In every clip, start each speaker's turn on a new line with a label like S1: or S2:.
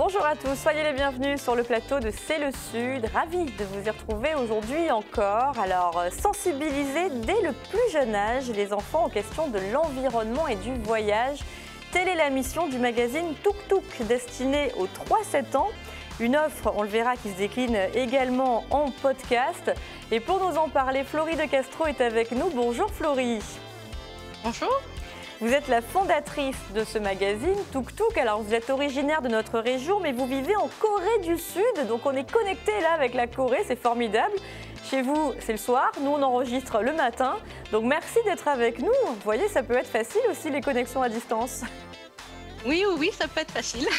S1: Bonjour à tous, soyez les bienvenus sur le plateau de C'est le Sud. Ravi de vous y retrouver aujourd'hui encore. Alors, sensibiliser dès le plus jeune âge les enfants aux questions de l'environnement et du voyage. Telle est la mission du magazine Tuk Tuk, destiné aux 3-7 ans. Une offre, on le verra, qui se décline également en podcast. Et pour nous en parler, Florie de Castro est avec nous. Bonjour Florie.
S2: Bonjour.
S1: Vous êtes la fondatrice de ce magazine, Tuk Tuk. Alors, vous êtes originaire de notre région, mais vous vivez en Corée du Sud. Donc, on est connecté là avec la Corée, c'est formidable. Chez vous, c'est le soir. Nous, on enregistre le matin. Donc, merci d'être avec nous. Vous voyez, ça peut être facile aussi, les connexions à distance.
S2: Oui, ça peut être facile.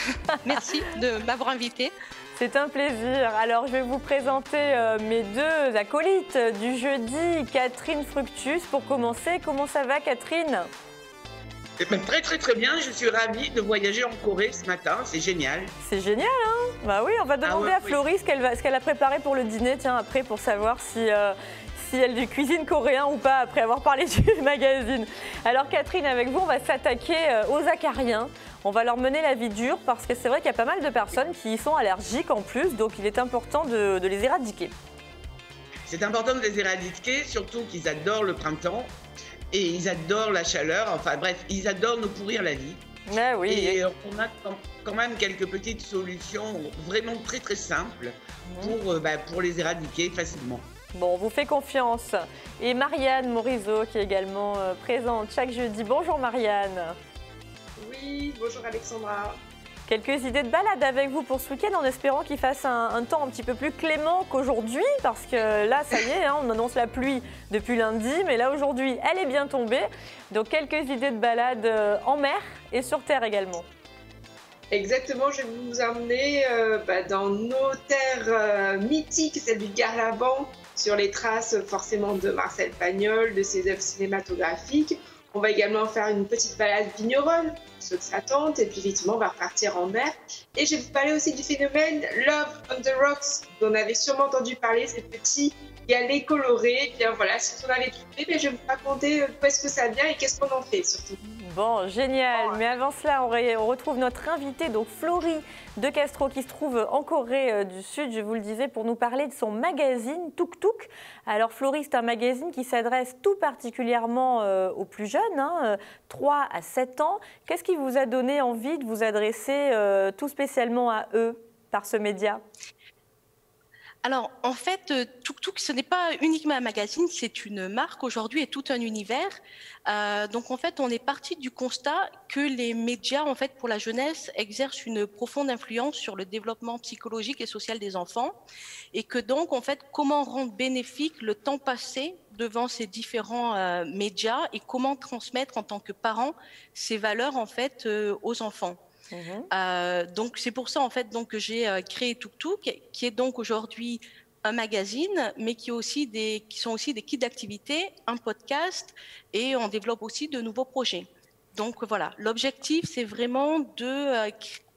S2: Merci de m'avoir invitée.
S1: C'est un plaisir. Alors, je vais vous présenter mes deux acolytes du jeudi, Catherine Fructus. Pour commencer, comment ça va, Catherine ?
S3: Très bien, je suis ravie de voyager en Corée ce matin, c'est génial.
S1: C'est génial, hein? Bah oui, on va demander à Florie ce qu'elle a préparé pour le dîner, tiens, après, pour savoir si elle cuisine coréen ou pas, après avoir parlé du magazine. Alors Catherine, avec vous, on va s'attaquer aux acariens. On va leur mener la vie dure parce que c'est vrai qu'il y a pas mal de personnes qui y sont allergiques en plus, donc il est important de les éradiquer.
S3: C'est important de les éradiquer, surtout qu'ils adorent le printemps. Et ils adorent la chaleur, enfin bref, ils adorent nous pourrir la vie.
S1: Ah oui.
S3: Et on a quand même quelques petites solutions vraiment très simples pour les éradiquer facilement.
S1: Bon, on vous fait confiance. Et Marianne Morizot qui est également présente chaque jeudi. Bonjour Marianne.
S4: Oui, bonjour Alexandra.
S1: Quelques idées de balade avec vous pour ce week-end en espérant qu'il fasse un temps un petit peu plus clément qu'aujourd'hui parce que là, ça y est, hein, on annonce la pluie depuis lundi, mais là aujourd'hui, elle est bien tombée. Donc quelques idées de balade en mer et sur terre également.
S4: Exactement, je vais vous emmener dans nos terres mythiques, celle du Garlaban, sur les traces forcément de Marcel Pagnol, de ses œuvres cinématographiques. On va également faire une petite balade vigneronne, ceux que ça tente, et puis effectivement on va repartir en mer. Et je vais vous parler aussi du phénomène Love on the Rocks, dont on avait sûrement entendu parler, ces petits galets colorés. Et bien voilà, si on avait trouvé, je vais vous raconter d'où est-ce que ça vient et qu'est-ce qu'on en fait surtout.
S1: Bon, génial. Mais avant cela, on retrouve notre invitée, donc Florie de Castro, qui se trouve en Corée du Sud, je vous le disais, pour nous parler de son magazine Tuk Tuk. Alors Florie, c'est un magazine qui s'adresse tout particulièrement aux plus jeunes, 3 à 7 ans. Qu'est-ce qui vous a donné envie de vous adresser tout spécialement à eux par ce média ?
S2: Alors, en fait, Tuk Tuk, ce n'est pas uniquement un magazine, c'est une marque aujourd'hui et tout un univers. Donc, en fait, on est parti du constat que les médias, en fait, pour la jeunesse, exercent une profonde influence sur le développement psychologique et social des enfants. Et que donc, en fait, comment rendre bénéfique le temps passé devant ces différents médias et comment transmettre en tant que parent ces valeurs, en fait, aux enfants. Donc c'est pour ça en fait que j'ai créé Tuk Tuk, qui est donc aujourd'hui un magazine, mais qui sont aussi des kits d'activités, un podcast, et on développe aussi de nouveaux projets. Donc voilà, l'objectif c'est vraiment de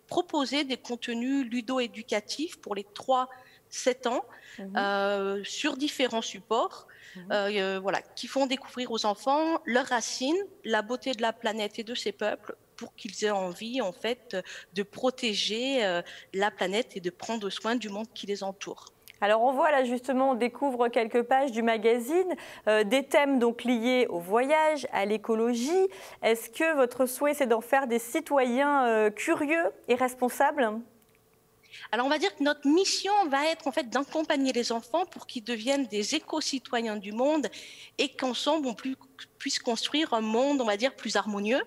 S2: proposer des contenus ludo-éducatifs pour les 3-7 ans sur différents supports. Voilà, qui font découvrir aux enfants leurs racines, la beauté de la planète et de ses peuples, pour qu'ils aient envie en fait de protéger la planète et de prendre soin du monde qui les entoure.
S1: Alors on voit là justement, on découvre quelques pages du magazine, des thèmes donc liés au voyage, à l'écologie. Est-ce que votre souhait c'est d'en faire des citoyens curieux et responsables ?
S2: Alors on va dire que notre mission va être en fait d'accompagner les enfants pour qu'ils deviennent des éco-citoyens du monde et qu'ensemble on puisse construire un monde, on va dire, plus harmonieux.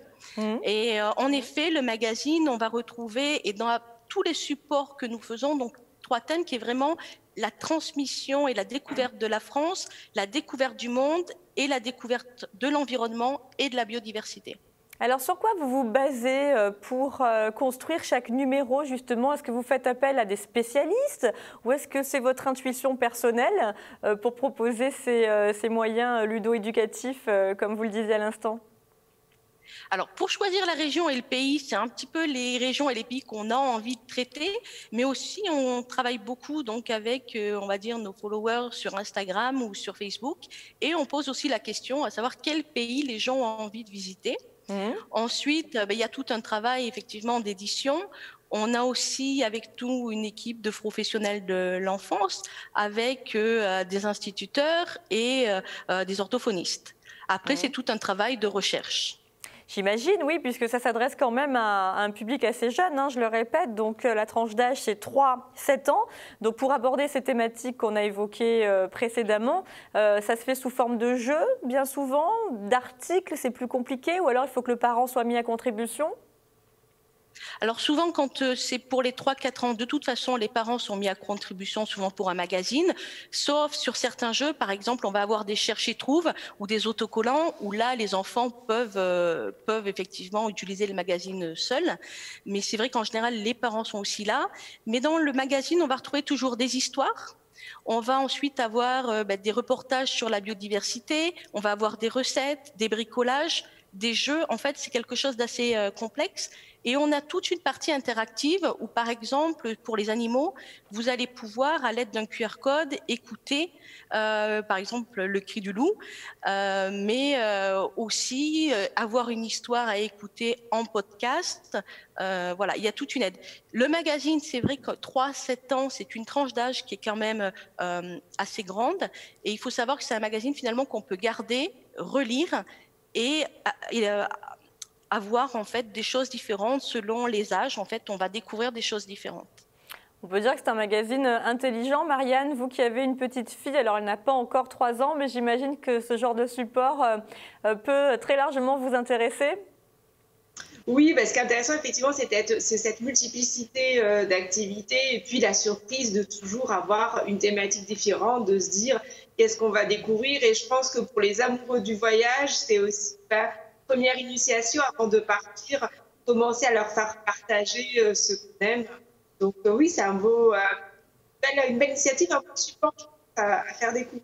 S2: Et en effet, le magazine, on va retrouver, et dans tous les supports que nous faisons, donc 3 thèmes qui est vraiment la transmission et la découverte de la France, la découverte du monde et la découverte de l'environnement et de la biodiversité.
S1: Alors, sur quoi vous vous basez pour construire chaque numéro, justement? Est-ce que vous faites appel à des spécialistes ou est-ce que c'est votre intuition personnelle pour proposer ces moyens ludo-éducatifs, comme vous le disiez à l'instant?
S2: Alors, pour choisir la région et le pays, c'est un petit peu les régions et les pays qu'on a envie de traiter, mais aussi on travaille beaucoup donc avec, on va dire, nos followers sur Instagram ou sur Facebook, et on pose aussi la question à savoir quel pays les gens ont envie de visiter. Ensuite, il y a tout un travail effectivement d'édition. On a aussi avec nous une équipe de professionnels de l'enfance avec des instituteurs et des orthophonistes. Après, c'est tout un travail de recherche.
S1: J'imagine, oui, puisque ça s'adresse quand même à un public assez jeune, hein, je le répète. Donc la tranche d'âge, c'est 3-7 ans. Donc pour aborder ces thématiques qu'on a évoquées précédemment, ça se fait sous forme de jeu, bien souvent, d'articles, c'est plus compliqué, ou alors il faut que le parent soit mis à contribution?
S2: Alors souvent, quand c'est pour les 3-4 ans, de toute façon, les parents sont mis à contribution souvent pour un magazine, sauf sur certains jeux. Par exemple, on va avoir des cherche-et-trouve ou des autocollants où là, les enfants peuvent effectivement utiliser le magazine seul. Mais c'est vrai qu'en général, les parents sont aussi là. Mais dans le magazine, on va retrouver toujours des histoires. On va ensuite avoir des reportages sur la biodiversité, on va avoir des recettes, des bricolages, des jeux. En fait, c'est quelque chose d'assez complexe. Et on a toute une partie interactive où, par exemple, pour les animaux, vous allez pouvoir, à l'aide d'un QR code, écouter, par exemple, le cri du loup, mais aussi avoir une histoire à écouter en podcast. Voilà, il y a toute une aide. Le magazine, c'est vrai que 3-7 ans, c'est une tranche d'âge qui est quand même assez grande. Et il faut savoir que c'est un magazine, finalement, qu'on peut garder, relire et avoir en fait des choses différentes selon les âges. En fait, on va découvrir des choses différentes.
S1: On peut dire que c'est un magazine intelligent. Marianne, vous qui avez une petite fille, alors elle n'a pas encore 3 ans, mais j'imagine que ce genre de support peut très largement vous intéresser.
S4: Oui, ce qui est intéressant, effectivement, c'est cette multiplicité d'activités et puis la surprise de toujours avoir une thématique différente, de se dire qu'est-ce qu'on va découvrir. Et je pense que pour les amoureux du voyage, c'est aussi la première initiation avant de partir, commencer à leur faire partager ce qu'on aime. Donc oui, c'est une belle initiative, un beau support à faire découvrir.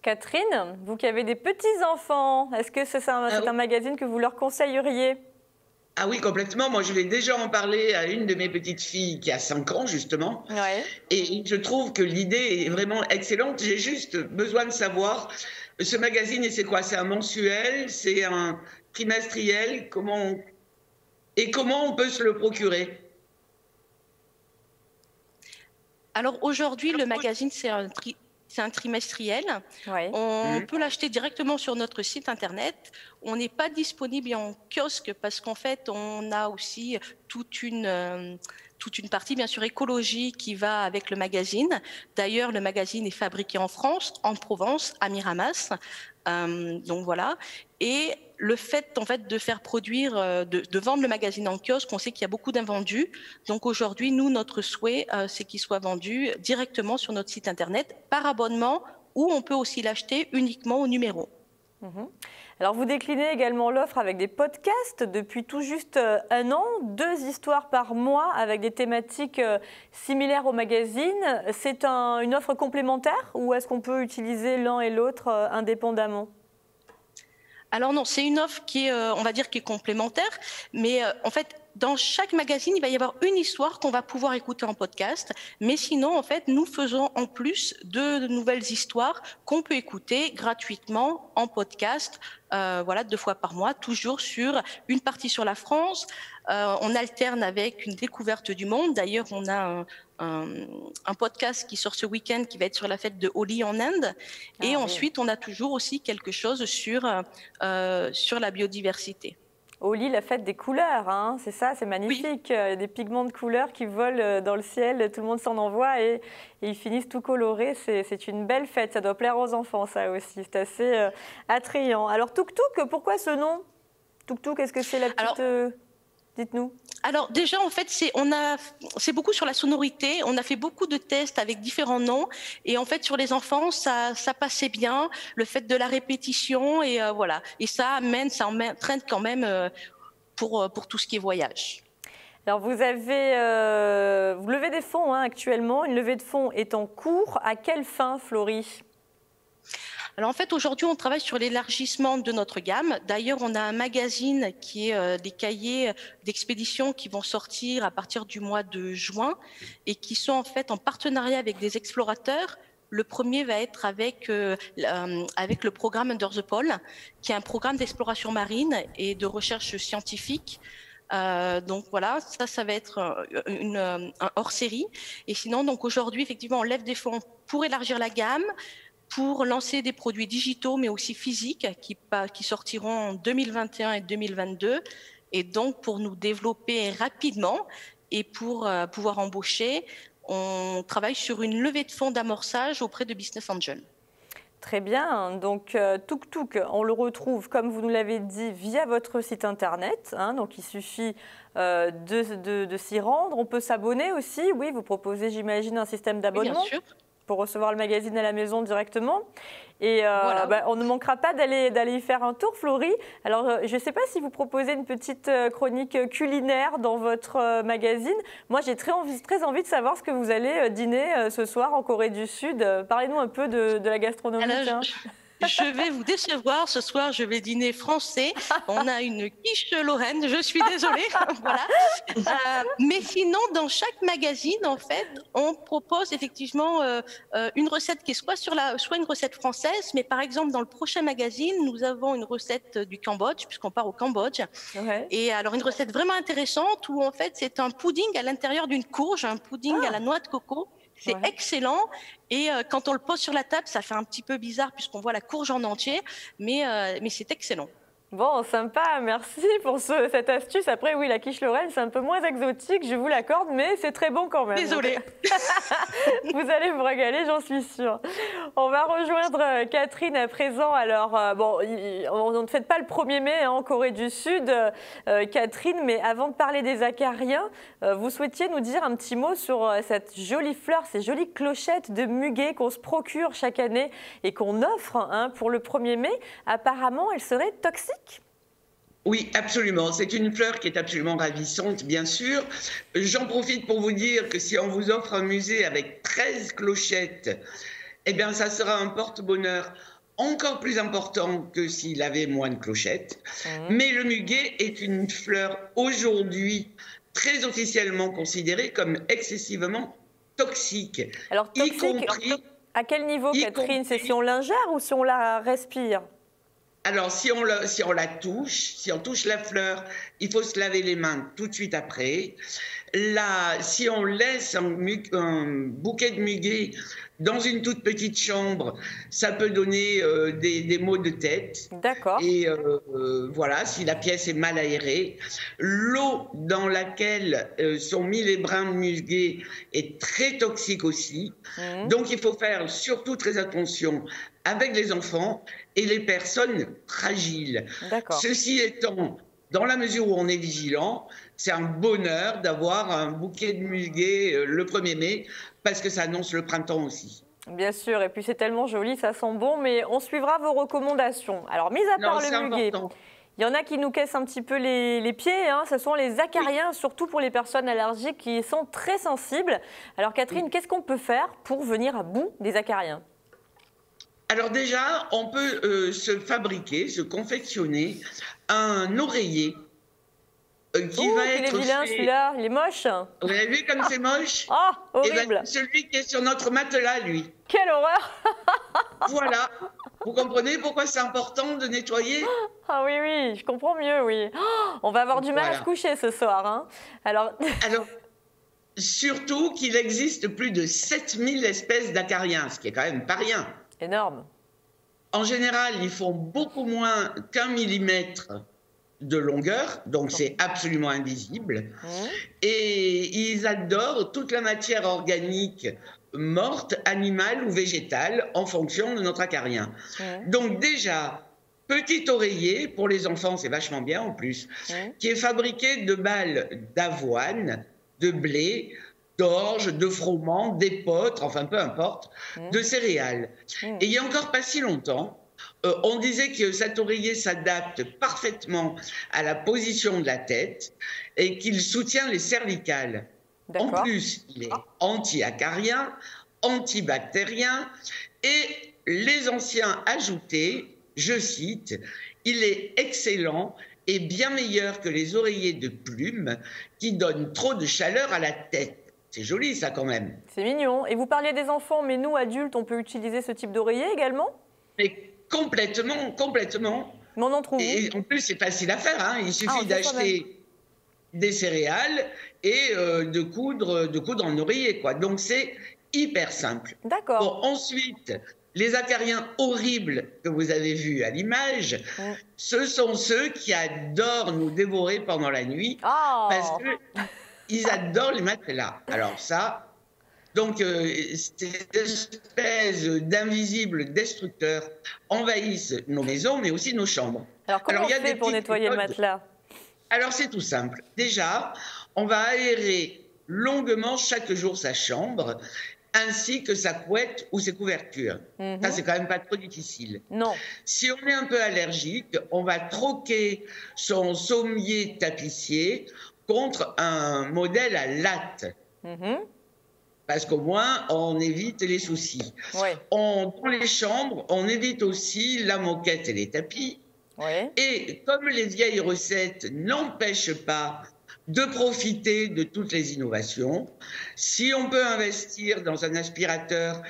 S1: Catherine, vous qui avez des petits-enfants, est-ce que c'est un magazine que vous leur conseilleriez ?
S3: Ah oui, complètement. Moi, je vais déjà en parler à une de mes petites filles qui a 5 ans, justement.
S1: Ouais.
S3: Et je trouve que l'idée est vraiment excellente. J'ai juste besoin de savoir, ce magazine, c'est quoi? C'est un mensuel? C'est un trimestriel? Comment on peut se le procurer?
S2: Alors aujourd'hui, le magazine, c'est un trimestriel.
S1: Ouais.
S2: On peut l'acheter directement sur notre site internet. On n'est pas disponible en kiosque parce qu'en fait, on a aussi toute une partie, bien sûr, écologie qui va avec le magazine. D'ailleurs, le magazine est fabriqué en France, en Provence, à Miramas. Donc voilà. Et le fait, en fait, de faire produire, de vendre le magazine en kiosque, on sait qu'il y a beaucoup d'invendus. Donc aujourd'hui, nous, notre souhait, c'est qu'il soit vendu directement sur notre site internet par abonnement, ou on peut aussi l'acheter uniquement au numéro.
S1: Alors vous déclinez également l'offre avec des podcasts depuis tout juste 1 an, 2 histoires par mois avec des thématiques similaires au magazine. C'est une offre complémentaire ou est-ce qu'on peut utiliser l'un et l'autre indépendamment ?
S2: Alors non, c'est une offre qui est, on va dire, qui est complémentaire, mais en fait, dans chaque magazine, il va y avoir une histoire qu'on va pouvoir écouter en podcast. Mais sinon, en fait, nous faisons en plus de nouvelles histoires qu'on peut écouter gratuitement en podcast, voilà, 2 fois par mois, toujours sur une partie sur la France. On alterne avec une découverte du monde. D'ailleurs, on a un podcast qui sort ce week-end qui va être sur la fête de Holi en Inde. Et ensuite, on a toujours aussi quelque chose sur la biodiversité.
S1: Holi, la fête des couleurs, hein, c'est ça, c'est magnifique. Oui. Des pigments de couleurs qui volent dans le ciel, tout le monde s'en envoie et ils finissent tout colorés. C'est une belle fête, ça doit plaire aux enfants, ça aussi. C'est assez attrayant. Alors, Tuk Tuk, pourquoi ce nom? Tuk Tuk, est-ce que c'est la petite... Dites-nous.
S2: Alors déjà, en fait, c'est beaucoup sur la sonorité. On a fait beaucoup de tests avec différents noms. Et en fait, sur les enfants, ça passait bien. Le fait de la répétition, et voilà. Et ça entraîne quand même pour tout ce qui est voyage.
S1: Alors, vous levez des fonds actuellement. Une levée de fonds est en cours. À quelle fin, Florie ?
S2: Alors en fait, aujourd'hui, on travaille sur l'élargissement de notre gamme. D'ailleurs, on a un magazine qui est des cahiers d'expédition qui vont sortir à partir du mois de juin et qui sont en fait en partenariat avec des explorateurs. Le premier va être avec le programme Under the Pole, qui est un programme d'exploration marine et de recherche scientifique. Donc voilà, ça va être un hors-série. Et sinon, donc aujourd'hui, effectivement, on lève des fonds pour élargir la gamme, pour lancer des produits digitaux, mais aussi physiques, qui sortiront en 2021 et 2022. Et donc, pour nous développer rapidement et pour pouvoir embaucher, on travaille sur une levée de fonds d'amorçage auprès de Business Angel.
S1: Très bien, donc Tuk Tuk, on le retrouve, comme vous nous l'avez dit, via votre site internet, hein, donc il suffit de s'y rendre. On peut s'abonner aussi, oui, vous proposez, j'imagine, un système d'abonnement pour recevoir le magazine à la maison directement. Et voilà. On ne manquera pas d'aller y faire un tour, Florie. Alors, je ne sais pas si vous proposez une petite chronique culinaire dans votre magazine. Moi, j'ai très envie de savoir ce que vous allez dîner ce soir en Corée du Sud. Parlez-nous un peu de la gastronomie.
S2: Alors, je vais vous décevoir. Ce soir, je vais dîner français. On a une quiche Lorraine. Je suis désolée. Voilà. Mais sinon, dans chaque magazine, en fait, on propose effectivement une recette qui est soit une recette française, mais par exemple, dans le prochain magazine, nous avons une recette du Cambodge, puisqu'on part au Cambodge. Ouais. Et alors, une recette vraiment intéressante où, en fait, c'est un pudding à l'intérieur d'une courge, un pudding à la noix de coco. C'est excellent et quand on le pose sur la table, ça fait un petit peu bizarre puisqu'on voit la courge en entier, mais c'est excellent.
S1: Bon, sympa, merci pour cette astuce. Après, oui, la quiche Lorraine, c'est un peu moins exotique, je vous l'accorde, mais c'est très bon quand même.
S2: Désolée.
S1: Vous allez vous régaler, j'en suis sûre. On va rejoindre Catherine à présent. Alors, on ne fête pas le 1er mai en Corée du Sud, Catherine, mais avant de parler des acariens, vous souhaitiez nous dire un petit mot sur cette jolie fleur, ces jolies clochettes de muguet qu'on se procure chaque année et qu'on offre pour le 1er mai. Apparemment, elles seraient toxiques.
S3: Oui, absolument. C'est une fleur qui est absolument ravissante, bien sûr. J'en profite pour vous dire que si on vous offre un musée avec 13 clochettes, eh bien, ça sera un porte-bonheur encore plus important que s'il avait moins de clochettes. Mais le muguet est une fleur aujourd'hui très officiellement considérée comme excessivement toxique.
S1: Alors, toxique, à quel niveau, Catherine? C'est si on l'ingère ou si on la respire?
S3: Alors, si on la touche, si on touche la fleur, il faut se laver les mains tout de suite après. Si on laisse un bouquet de muguet dans une toute petite chambre, ça peut donner des maux de tête.
S1: D'accord.
S3: Et voilà, si la pièce est mal aérée. L'eau dans laquelle sont mis les brins de muguet est très toxique aussi. Donc, il faut faire surtout très attention avec les enfants et les personnes fragiles. Ceci étant, dans la mesure où on est vigilant, c'est un bonheur d'avoir un bouquet de muguet le 1er mai parce que ça annonce le printemps aussi.
S1: Bien sûr, et puis c'est tellement joli, ça sent bon, mais on suivra vos recommandations. Alors, mis à part le muguet, il y en a qui nous cassent un petit peu les pieds, ce sont les acariens, surtout pour les personnes allergiques qui sont très sensibles. Alors Catherine, qu'est-ce qu'on peut faire pour venir à bout des acariens ?
S3: Alors déjà, on peut se confectionner un oreiller qui va être
S1: il est vilain celui-là, il est moche.
S3: Vous avez vu comme c'est moche?
S1: Oh, horrible.
S3: Celui qui est sur notre matelas, lui.
S1: Quelle horreur.
S3: Voilà. Vous comprenez pourquoi c'est important de nettoyer?
S1: Ah oui, je comprends mieux, oui. On va avoir du mal à se coucher ce soir. Alors,
S3: surtout qu'il existe plus de 7000 espèces d'acariens, ce qui est quand même pas rien.
S1: Énorme.
S3: En général, ils font beaucoup moins qu'1 millimètre de longueur, donc c'est absolument invisible. Et ils adorent toute la matière organique morte, animale ou végétale, en fonction de notre acarien. Donc déjà, petit oreiller, pour les enfants, c'est vachement bien en plus, qui est fabriqué de balles d'avoine, de blé, d'orge, de froment, d'épeautre, enfin peu importe, de céréales. Et il n'y a encore pas si longtemps, on disait que cet oreiller s'adapte parfaitement à la position de la tête et qu'il soutient les cervicales. En plus, il est anti-acarien, antibactérien et les anciens ajoutaient, je cite, « Il est excellent et bien meilleur que les oreillers de plumes qui donnent trop de chaleur à la tête. » C'est joli, ça, quand même.
S1: C'est mignon. Et vous parliez des enfants, mais nous, adultes, on peut utiliser ce type d'oreiller également?
S3: Mais complètement, complètement.
S1: Mais on en trouve.
S3: Et en plus, c'est facile à faire. Il suffit d'acheter des céréales et de coudre en oreiller, quoi. Donc c'est hyper simple.
S1: D'accord.
S3: Bon, ensuite, les acariens horribles que vous avez vus à l'image, ce sont ceux qui adorent nous dévorer pendant la nuit parce qu'ils adorent les matelas. Alors ça, donc ces espèces d'invisibles destructeurs envahissent nos maisons, mais aussi nos chambres.
S1: Alors comment on fait pour nettoyer le matelas?
S3: Alors c'est tout simple. Déjà, on va aérer longuement chaque jour sa chambre, ainsi que sa couette ou ses couvertures. Ça, c'est quand même pas trop difficile.
S1: Non.
S3: Si on est un peu allergique, on va troquer son sommier tapissier contre un modèle à latte. Parce qu'au moins, on évite les soucis.
S1: Ouais.
S3: Dans les chambres, on évite aussi la moquette et les tapis.
S1: Ouais.
S3: Et comme les vieilles recettes n'empêchent pas de profiter de toutes les innovations, si on peut investir dans un aspirateur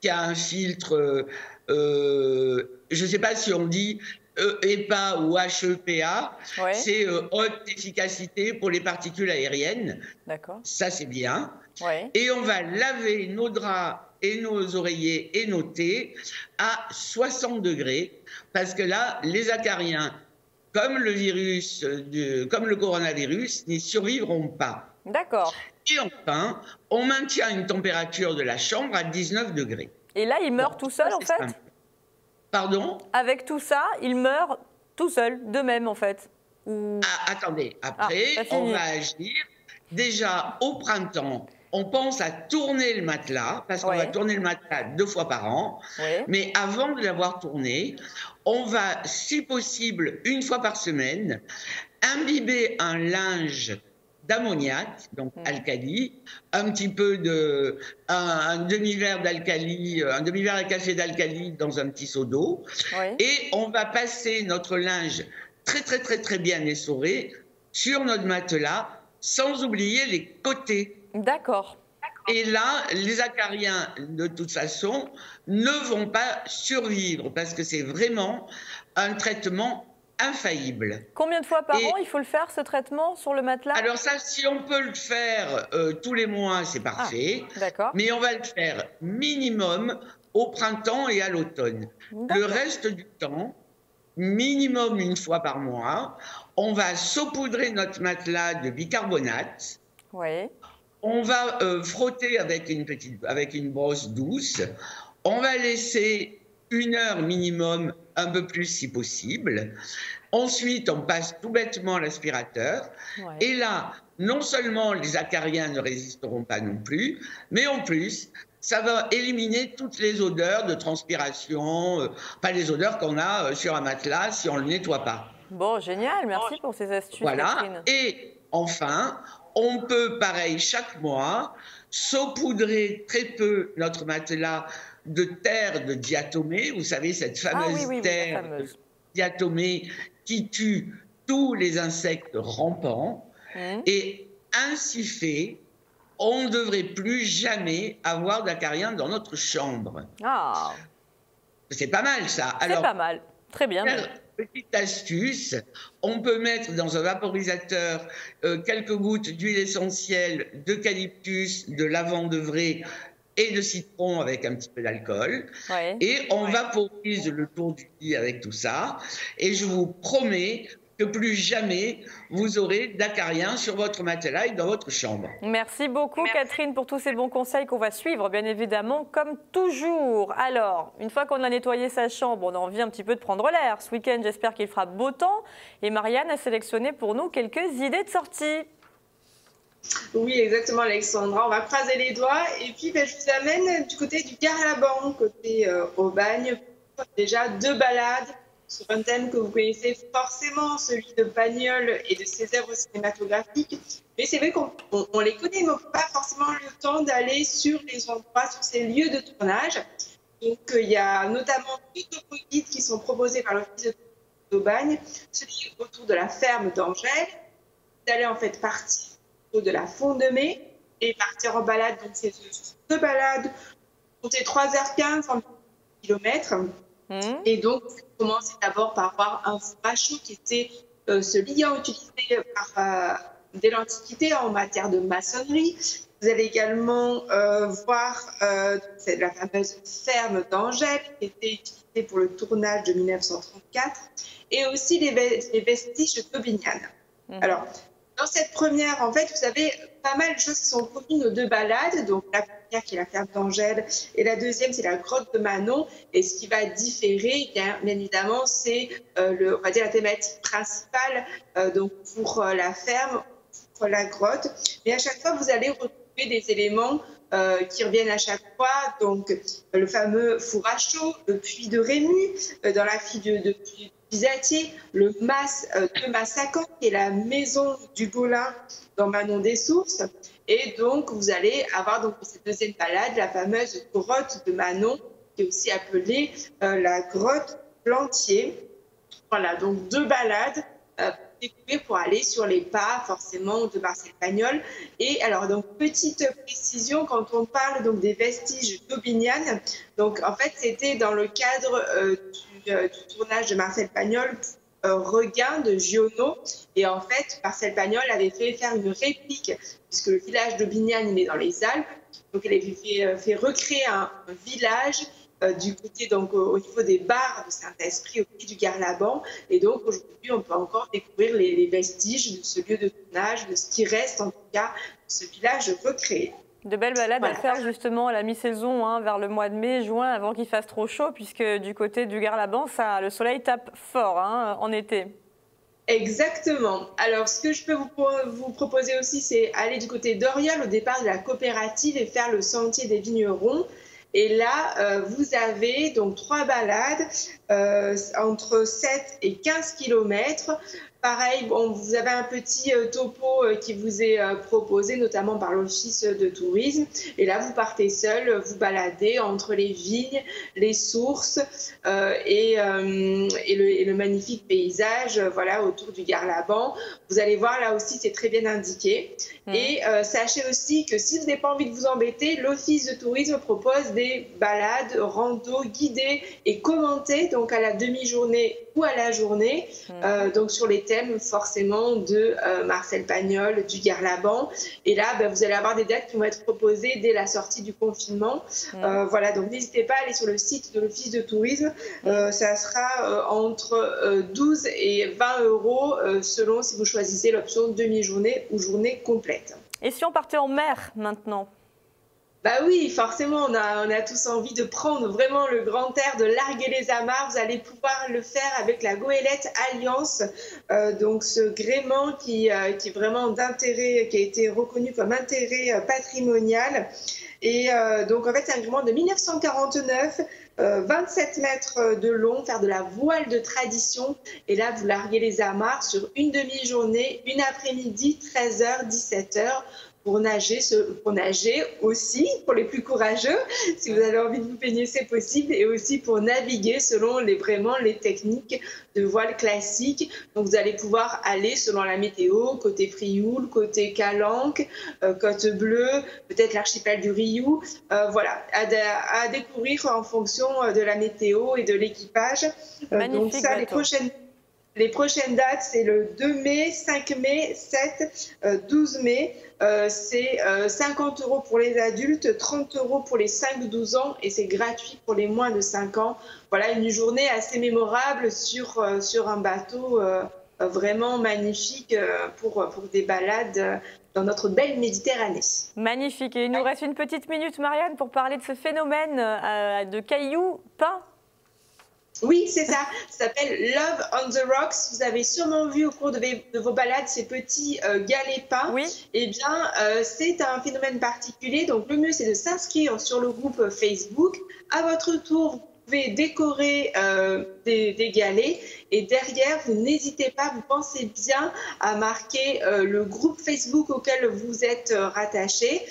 S3: qui a un filtre, je ne sais pas si on dit EPA ou HEPA,
S1: ouais.
S3: C'est haute efficacité pour les particules aériennes.
S1: D'accord.
S3: Ça, c'est bien.
S1: Ouais.
S3: Et on va laver nos draps et nos oreillers et nos thés à 60 degrés, parce que là, les acariens, comme le coronavirus, n'y survivront pas.
S1: D'accord.
S3: Et enfin, on maintient une température de la chambre à 19 degrés.
S1: Et là, il meurt tout seul, en fait?
S3: Simple. Pardon?
S1: Avec tout ça, il meurt tout seul, d'eux-mêmes, en fait? Ou...
S3: Ah, attendez, après, on va agir. Déjà, au printemps, on pense à tourner le matelas, parce qu'on va tourner le matelas 2 fois par an. Mais avant de l'avoir tourné, on va, si possible, 1 fois par semaine, imbiber un linge d'ammoniac, donc alcali, un petit peu un demi-verre d'alcali, un demi-verre à café d'alcali dans un petit seau d'eau. Et on va passer notre linge très, très, très, très bien essoré sur notre matelas, sans oublier les côtés.
S1: D'accord.
S3: Et là, les acariens, de toute façon, ne vont pas survivre parce que c'est vraiment un traitement infaillible.
S1: Combien de fois par an il faut le faire, ce traitement, sur le matelas?
S3: Alors ça, si on peut le faire tous les mois, c'est parfait.
S1: D'accord.
S3: Mais on va le faire minimum au printemps et à l'automne. Le reste du temps, minimum 1 fois par mois, on va saupoudrer notre matelas de bicarbonate.
S1: Oui.
S3: On va frotter avec une brosse douce. On va laisser 1 heure minimum, un peu plus si possible. Ensuite, on passe tout bêtement l'aspirateur. Et là, non seulement les acariens ne résisteront pas non plus, mais en plus, ça va éliminer toutes les odeurs de transpiration, pas les odeurs qu'on a sur un matelas si on ne le nettoie pas.
S1: Bon, génial. Merci pour ces astuces, Catherine.
S3: Et enfin, on peut, pareil, chaque mois, saupoudrer très peu notre matelas de terre de diatomée. Vous savez, cette fameuse terre diatomée qui tue tous les insectes rampants. Et ainsi fait, on ne devrait plus jamais avoir d'acariens dans notre chambre.
S1: Ah.
S3: C'est pas mal, ça.
S1: C'est pas mal. Très bien.
S3: Petite astuce, on peut mettre dans un vaporisateur quelques gouttes d'huile essentielle d'eucalyptus, de lavande vraie et de citron avec un petit peu d'alcool. Et on vaporise le tour du lit avec tout ça. Et je vous promets que plus jamais vous aurez d'acariens sur votre matelas et dans votre chambre.
S1: Merci beaucoup Catherine pour tous ces bons conseils qu'on va suivre bien évidemment comme toujours. Alors, une fois qu'on a nettoyé sa chambre, on a envie un petit peu de prendre l'air. Ce week-end, j'espère qu'il fera beau temps et Marianne a sélectionné pour nous quelques idées de sortie.
S4: Oui, exactement Alexandra, on va croiser les doigts et puis je vous amène du côté du Garlaban, côté Aubagne. Déjà 2 balades sur un thème que vous connaissez forcément, celui de Pagnol et de ses œuvres cinématographiques. Mais c'est vrai qu'on les connaît, mais on n'a pas forcément le temps d'aller sur les endroits, sur ces lieux de tournage. Donc il y a notamment 2 topo-guides qui sont proposés par l'Office d'Aubagne, celui autour de la ferme d'Angèle. Vous allez en fait partir de la Font-de-Mai et partir en balade. Donc c'est 2 balades, comptez 3h15 en km. Et donc, commencez d'abord par voir un four à chaud qui était ce liant utilisé par dès l'Antiquité en matière de maçonnerie. Vous allez également voir c'est la fameuse ferme d'Angèle qui était utilisée pour le tournage de 1934 et aussi les vestiges de Tobignan. Alors, dans cette première, en fait, vous avez pas mal de choses qui sont communes aux deux balades. Donc, la première qui est la ferme d'Angèle et la deuxième, c'est la grotte de Manon. Et ce qui va différer, bien évidemment, c'est on va dire la thématique principale donc pour la ferme, pour la grotte. Mais à chaque fois, vous allez retrouver des éléments qui reviennent à chaque fois. Donc, le fameux four à chaud, le puits de Rému, dans la fille de Pisatier, le mas de Massacan, qui est la maison du Gaulin dans Manon des Sources. Et donc, vous allez avoir donc cette deuxième balade, la fameuse grotte de Manon, qui est aussi appelée la grotte Plantier. Voilà, donc 2 balades pour aller sur les pas forcément de Marcel Pagnol. Et alors donc petite précision quand on parle donc des vestiges d'Aubignan, donc en fait c'était dans le cadre du tournage de Marcel Pagnol Regain de Giono, et en fait Marcel Pagnol avait fait faire une réplique puisque le village d'Aubignan il est dans les Alpes, donc il avait fait recréer un village du côté, donc au niveau des bars de Saint-Esprit, au pied du Garlaban. Et donc aujourd'hui, on peut encore découvrir les vestiges de ce lieu de tournage, de ce qui reste en tout cas de ce village recréé.
S1: De belles balades à faire justement à la mi-saison, hein, vers le mois de mai, juin, avant qu'il fasse trop chaud, puisque du côté du Garlaban, le soleil tape fort en été.
S4: Exactement. Alors, ce que je peux vous proposer aussi, c'est aller du côté d'Oriol, au départ de la coopérative, et faire le sentier des vignerons. Et là, vous avez donc 3 balades entre 7 et 15 km. Pareil, bon, vous avez un petit topo qui vous est proposé, notamment par l'Office de tourisme. Et là, vous partez seul, vous baladez entre les vignes, les sources et le magnifique paysage voilà, autour du Garlaban. Vous allez voir, là aussi, c'est très bien indiqué. Et sachez aussi que si vous n'avez pas envie de vous embêter, l'Office de tourisme propose des balades, rando guidées et commentées, donc à la demi-journée ou à la journée, donc sur les thèmes forcément de Marcel Pagnol, du Garlaban. Et là, vous allez avoir des dates qui vont être proposées dès la sortie du confinement. Voilà, donc n'hésitez pas à aller sur le site de l'Office de tourisme. Ça sera entre 12 et 20 euros selon si vous choisissez l'option demi-journée ou journée complète.
S1: Et si on partait en mer maintenant ?
S4: Bah oui, forcément, on a tous envie de prendre vraiment le grand air, de larguer les amarres. Vous allez pouvoir le faire avec la goélette Alliance, donc ce gréement qui est vraiment d'intérêt, qui a été reconnu comme intérêt patrimonial. Et donc en fait, c'est un gréement de 1949. 27 mètres de long, faire de la voile de tradition. Et là, vous larguez les amarres sur une demi-journée, une après-midi, 13h, 17h. Pour nager aussi, pour les plus courageux, si vous avez envie de vous baigner, c'est possible, et aussi pour naviguer selon vraiment les techniques de voile classique. Donc vous allez pouvoir aller selon la météo, côté Frioul, côté Calanque, Côte Bleue, peut-être l'archipel du Riou, voilà, à découvrir en fonction de la météo et de l'équipage. Donc ça, les prochaines dates, c'est le 2 mai, 5 mai, 7, 12 mai. C'est 50 € pour les adultes, 30 € pour les 5-12 ans et c'est gratuit pour les moins de 5 ans. Voilà, une journée assez mémorable sur un bateau vraiment magnifique pour des balades dans notre belle Méditerranée.
S1: Magnifique. Et il nous reste une petite minute, Marianne, pour parler de ce phénomène de cailloux peints.
S4: Oui, c'est ça. Ça s'appelle Love on the Rocks. Vous avez sûrement vu au cours de vos balades ces petits galets peints. Oui. Eh bien, c'est un phénomène particulier. Donc, le mieux, c'est de s'inscrire sur le groupe Facebook. À votre tour, vous pouvez décorer des galets. Et derrière, vous n'hésitez pas, vous pensez bien à marquer le groupe Facebook auquel vous êtes rattaché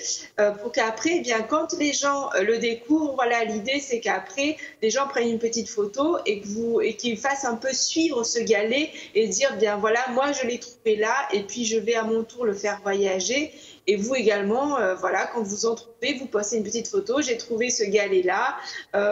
S4: pour qu'après, eh bien, quand les gens le découvrent, voilà, l'idée c'est qu'après, les gens prennent une petite photo et qu'ils fassent un peu suivre ce galet et dire, bien voilà, moi je l'ai trouvé là et puis je vais à mon tour le faire voyager. Et vous également, voilà, quand vous en trouvez trouvez, vous postez une petite photo, j'ai trouvé ce galet-là.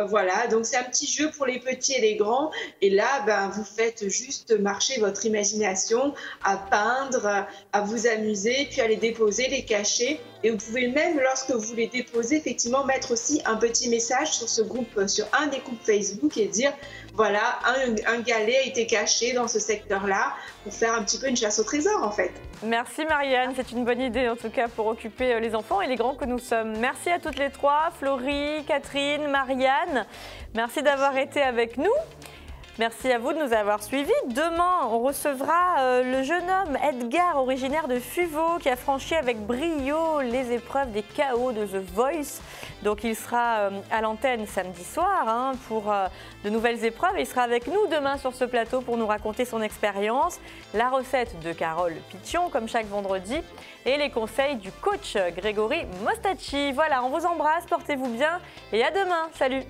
S4: Voilà, donc c'est un petit jeu pour les petits et les grands. Et là, ben, vous faites juste marcher votre imagination à peindre, à vous amuser, puis à les déposer, les cacher. Et vous pouvez même, lorsque vous les déposez, effectivement, mettre aussi un petit message sur ce groupe, sur un des groupes Facebook et dire, voilà, un galet a été caché dans ce secteur-là pour faire un petit peu une chasse au trésor, en fait.
S1: Merci Marianne, c'est une bonne idée en tout cas pour occuper les enfants et les grands que nous sommes. Merci à toutes les trois, Florie, Catherine, Marianne. Merci d'avoir été avec nous. Merci à vous de nous avoir suivis. Demain, on recevra le jeune homme Edgar, originaire de Fuveau, qui a franchi avec brio les épreuves des KO de The Voice. Donc il sera à l'antenne samedi soir pour de nouvelles épreuves. Il sera avec nous demain sur ce plateau pour nous raconter son expérience, la recette de Carole Pichon, comme chaque vendredi, et les conseils du coach Grégory Mostacci. Voilà, on vous embrasse, portez-vous bien et à demain. Salut!